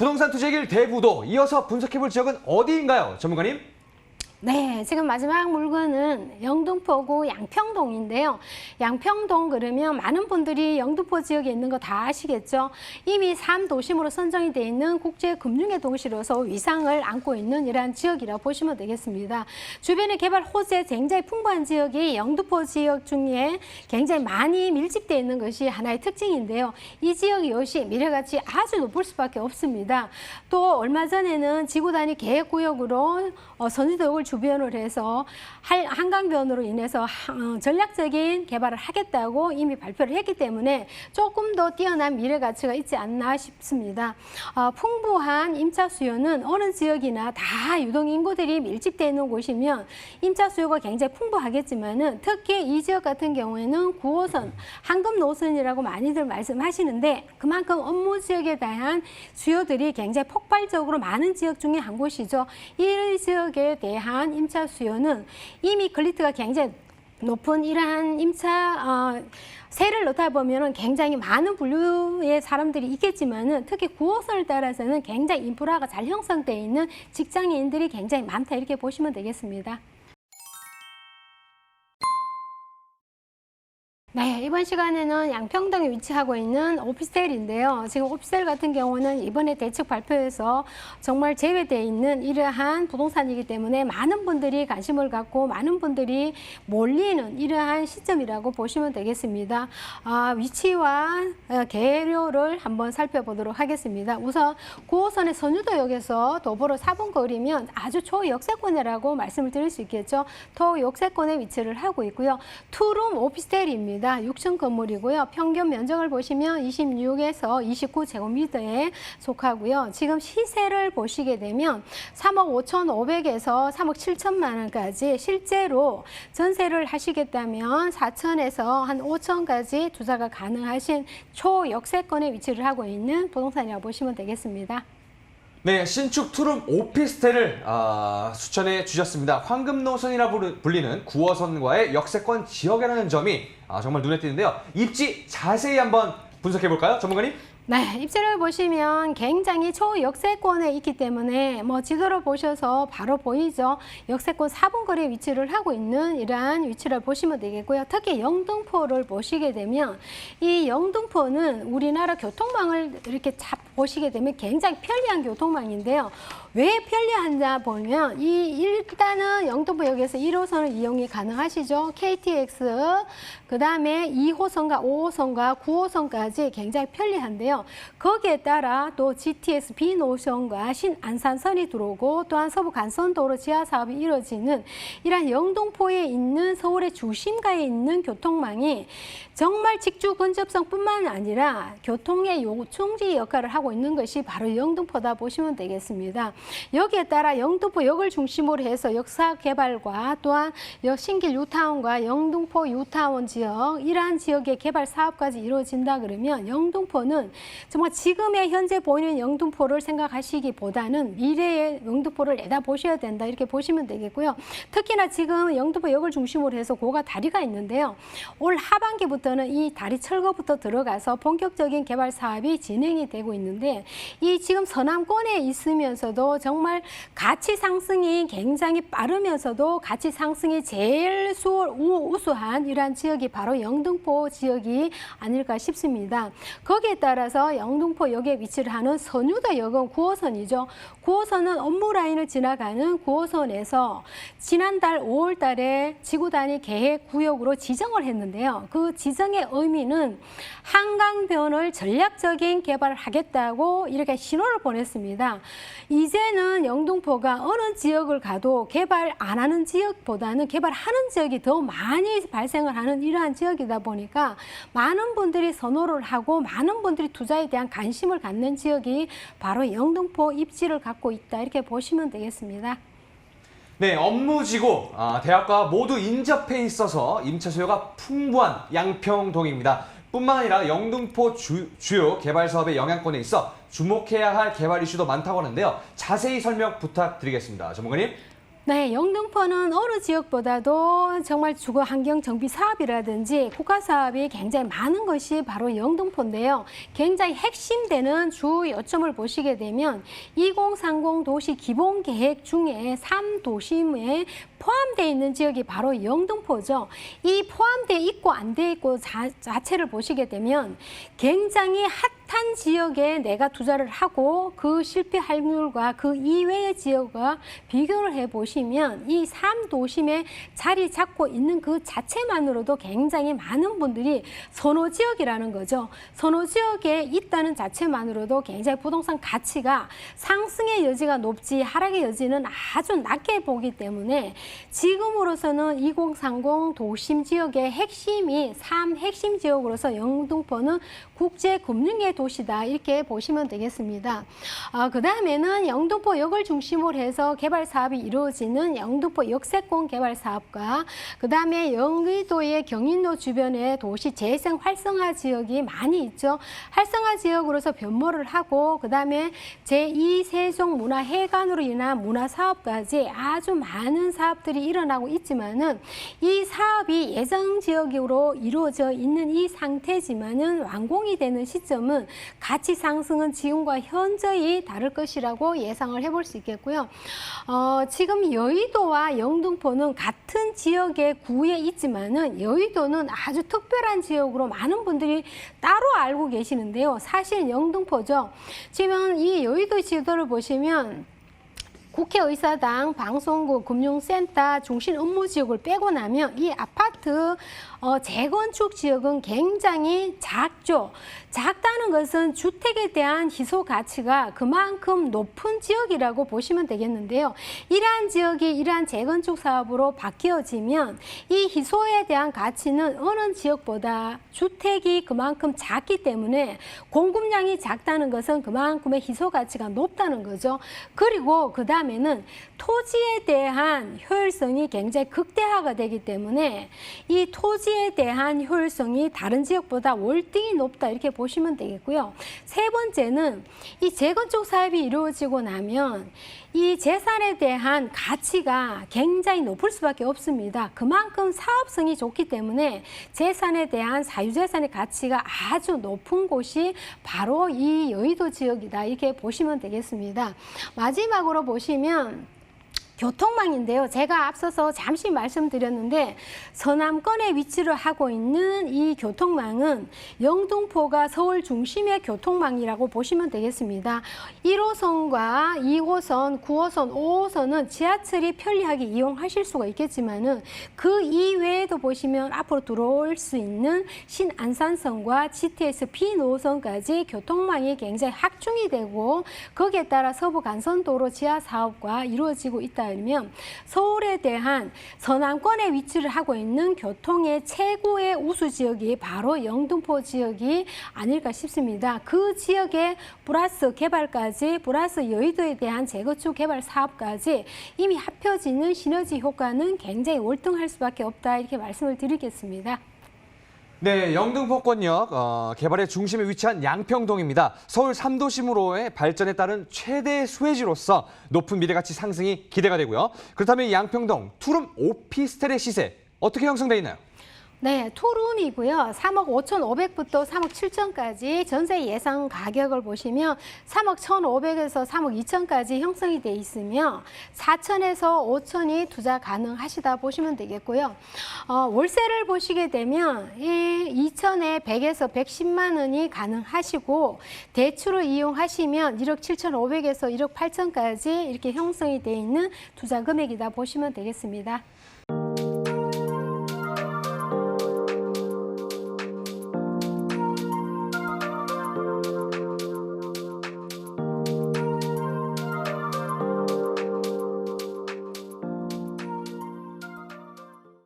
부동산 투자의 길 대부도 이어서 분석해볼 지역은 어디인가요? 전문가님? 네, 지금 마지막 물건은 영등포구 양평동인데요. 양평동 그러면 많은 분들이 영등포 지역에 있는 거 다 아시겠죠? 이미 3도심으로 선정이 되어 있는 국제금융의 도시로서 위상을 안고 있는 이러한 지역이라고 보시면 되겠습니다. 주변에 개발 호재 굉장히 풍부한 지역이 영등포 지역 중에 굉장히 많이 밀집되어 있는 것이 하나의 특징인데요. 이 지역 역시 미래가치 아주 높을 수밖에 없습니다. 또 얼마 전에는 지구 단위 계획구역으로 선유도역을 주변으로 해서 한강변으로 인해서 전략적인 개발을 하겠다고 이미 발표를 했기 때문에 조금 더 뛰어난 미래 가치가 있지 않나 싶습니다. 풍부한 임차 수요는 어느 지역이나 다 유동인구들이 밀집되어 있는 곳이면 임차 수요가 굉장히 풍부하겠지만은 특히 이 지역 같은 경우에는 9호선, 황금 노선이라고 많이들 말씀하시는데 그만큼 업무 지역에 대한 수요들이 굉장히 폭발적으로 많은 지역 중에 한 곳이죠. 이 지역에 대한 임차 수요는 이미 클리트가 굉장히 높은 이러한 임차 세를 넣다 보면은 굉장히 많은 분류의 사람들이 있겠지만은 특히 9호선을 따라서는 굉장히 인프라가 잘 형성되어 있는 직장인들이 굉장히 많다 이렇게 보시면 되겠습니다. 네, 이번 시간에는 양평동에 위치하고 있는 오피스텔인데요. 지금 오피스텔 같은 경우는 이번에 대책 발표에서 정말 제외되어 있는 이러한 부동산이기 때문에 많은 분들이 관심을 갖고 많은 분들이 몰리는 이러한 시점이라고 보시면 되겠습니다. 위치와 개료를 한번 살펴보도록 하겠습니다. 우선 9호선의 선유도역에서 도보로 4분 거리면 아주 초역세권이라고 말씀을 드릴 수 있겠죠. 초역세권에 위치를 하고 있고요. 투룸 오피스텔입니다. 6층 건물이고요. 평균 면적을 보시면 26에서 29제곱미터에 속하고요. 지금 시세를 보시게 되면 3억 5,500에서 3억 7천만 원까지 실제로 전세를 하시겠다면 4천에서 한 5천까지 투자가 가능하신 초역세권에 위치를 하고 있는 부동산이라고 보시면 되겠습니다. 네, 신축 투룸 오피스텔을 추천해 주셨습니다. 황금노선이라 불리는 9호선과의 역세권 지역이라는 점이 정말 눈에 띄는데요. 입지 자세히 한번 분석해 볼까요, 전문가님? 네, 입지를 보시면 굉장히 초역세권에 있기 때문에 지도를 보셔서 바로 보이죠. 역세권 4분 거리에 위치를 하고 있는 이러한 위치를 보시면 되겠고요. 특히 영등포를 보시게 되면 이 영등포는 우리나라 교통망을 이렇게 보시게 되면 굉장히 편리한 교통망인데요. 왜 편리한가 보면 일단은 영등포역에서 1호선을 이용이 가능하시죠. KTX, 그 다음에 2호선과 5호선과 9호선까지 굉장히 편리한데요. 거기에 따라 또 GTX B노선과 신안산선이 들어오고 또한 서부간선도로 지하사업이 이루어지는 이러한 영등포에 있는 서울의 중심가에 있는 교통망이 정말 직주 근접성뿐만 아니라 교통의 요충지 역할을 하고 있는 것이 바로 영등포다 보시면 되겠습니다. 여기에 따라 영등포역을 중심으로 해서 역사 개발과 또한 신길 뉴타운과 영등포 뉴타운 지역 이러한 지역의 개발 사업까지 이루어진다 그러면 영등포는 정말 지금의 현재 보이는 영등포를 생각하시기보다는 미래의 영등포를 내다보셔야 된다 이렇게 보시면 되겠고요. 특히나 지금 영등포역을 중심으로 해서 고가 다리가 있는데요. 올 하반기부터는 이 다리 철거부터 들어가서 본격적인 개발 사업이 진행이 되고 있는데 이 지금 서남권에 있으면서도 정말 가치 상승이 굉장히 빠르면서도 가치 상승이 제일 우수한 이러한 지역이 바로 영등포 지역이 아닐까 싶습니다. 거기에 따라서 영등포역에 위치를 하는 선유도역은 9호선이죠. 9호선은 업무 라인을 지나가는 9호선에서 지난달 5월 달에 지구 단위 계획 구역으로 지정을 했는데요. 그 지정의 의미는 한강변을 전략적인 개발을 하겠다고 이렇게 신호를 보냈습니다. 이제는 영등포가 어느 지역을 가도 개발 안 하는 지역보다는 개발하는 지역이 더 많이 발생을 하는 이러한 지역이다 보니까 많은 분들이 선호를 하고 많은 분들이 투자에 대한 관심을 갖는 지역이 바로 영등포 입지를 갖고 있다 이렇게 보시면 되겠습니다. 네, 업무지구, 대학과 모두 인접해 있어서 임차 수요가 풍부한 양평동입니다. 뿐만 아니라 영등포 주요 개발 사업의 영향권에 있어 주목해야 할 개발 이슈도 많다고 하는데요. 자세히 설명 부탁드리겠습니다. 전문가님. 네, 영등포는 어느 지역보다도 정말 주거 환경 정비 사업이라든지 국가 사업이 굉장히 많은 것이 바로 영등포인데요. 굉장히 핵심되는 주 요점을 보시게 되면 2030 도시 기본 계획 중에 3도심에 포함되어 있는 지역이 바로 영등포죠. 이 포함되어 있고 안 되어 있고 자체를 보시게 되면 굉장히 핫한 지역에 내가 투자를 하고 그 실패 확률과 그 이외의 지역과 비교를 해보시면 이 3도심에 자리 잡고 있는 그 자체만으로도 굉장히 많은 분들이 선호 지역이라는 거죠. 선호 지역에 있다는 자체만으로도 굉장히 부동산 가치가 상승의 여지가 높지 하락의 여지는 아주 낮게 보기 때문에 지금으로서는 2030 도심 지역의 핵심이 3핵심 지역으로서 영등포는 국제금융의 도시다 이렇게 보시면 되겠습니다. 그 다음에는 영등포역을 중심으로 해서 개발 사업이 이루어지는 영등포 역세권 개발 사업과 그 다음에 영의도의 경인로 주변에 도시 재생 활성화 지역이 많이 있죠. 활성화 지역으로서 변모를 하고 그 다음에 제2세종문화회관으로 인한 문화사업까지 아주 많은 사업들이 일어나고 있지만은 이 사업이 예정 지역으로 이루어져 있는 이 상태지만은 완공이 되는 시점은 가치 상승은 지금과 현저히 다를 것이라고 예상을 해볼 수 있겠고요. 지금 여의도와 영등포는 같은 지역의 구에 있지만은 여의도는 아주 특별한 지역으로 많은 분들이 따로 알고 계시는데요. 사실 영등포죠. 지금 이 여의도 지도를 보시면 국회의사당, 방송국, 금융센터, 중심 업무지역을 빼고 나면 이 아파트 재건축 지역은 굉장히 작죠. 작다는 것은 주택에 대한 희소 가치가 그만큼 높은 지역이라고 보시면 되겠는데요. 이러한 지역이 이러한 재건축 사업으로 바뀌어지면 이 희소에 대한 가치는 어느 지역보다 주택이 그만큼 작기 때문에 공급량이 작다는 것은 그만큼의 희소 가치가 높다는 거죠. 그리고 그 다음에는 토지에 대한 효율성이 굉장히 극대화가 되기 때문에 이 토지에 대한 효율성이 다른 지역보다 월등히 높다 이렇게 보시면 되겠고요. 세 번째는 이 재건축 사업이 이루어지고 나면 이 재산에 대한 가치가 굉장히 높을 수밖에 없습니다. 그만큼 사업성이 좋기 때문에 재산에 대한 사유재산의 가치가 아주 높은 곳이 바로 이 여의도 지역이다 이렇게 보시면 되겠습니다. 마지막으로 보시면 교통망인데요. 제가 앞서서 잠시 말씀드렸는데 서남권에 위치를 하고 있는 이 교통망은 영등포가 서울 중심의 교통망이라고 보시면 되겠습니다. 1호선과 2호선, 9호선, 5호선은 지하철이 편리하게 이용하실 수가 있겠지만은 그 이외에도 보시면 앞으로 들어올 수 있는 신안산선과 GTX B노선까지 교통망이 굉장히 확충이 되고 거기에 따라 서부간선도로 지하 사업과 이루어지고 있다. 면 서울에 대한 서남권에 위치를 하고 있는 교통의 최고의 우수 지역이 바로 영등포 지역이 아닐까 싶습니다. 그 지역에 플러스 개발까지 플러스 여의도에 대한 재건축 개발 사업까지 이미 합쳐지는 시너지 효과는 굉장히 월등할 수밖에 없다 이렇게 말씀을 드리겠습니다. 네, 영등포권역 개발의 중심에 위치한 양평동입니다. 서울 3도심으로의 발전에 따른 최대 수혜지로서 높은 미래가치 상승이 기대가 되고요. 그렇다면 이 양평동 투룸 오피스텔의 시세 어떻게 형성돼 있나요? 네, 투룸이고요. 3억 5,500부터 3억 7천까지 전세 예상 가격을 보시면 3억 1,500에서 3억 2천까지 형성이 돼 있으며 4천에서 5천이 투자 가능하시다 보시면 되겠고요. 월세를 보시게 되면 2천에 100에서 110만 원이 가능하시고 대출을 이용하시면 1억 7,500에서 1억 8천까지 이렇게 형성이 돼 있는 투자 금액이다 보시면 되겠습니다.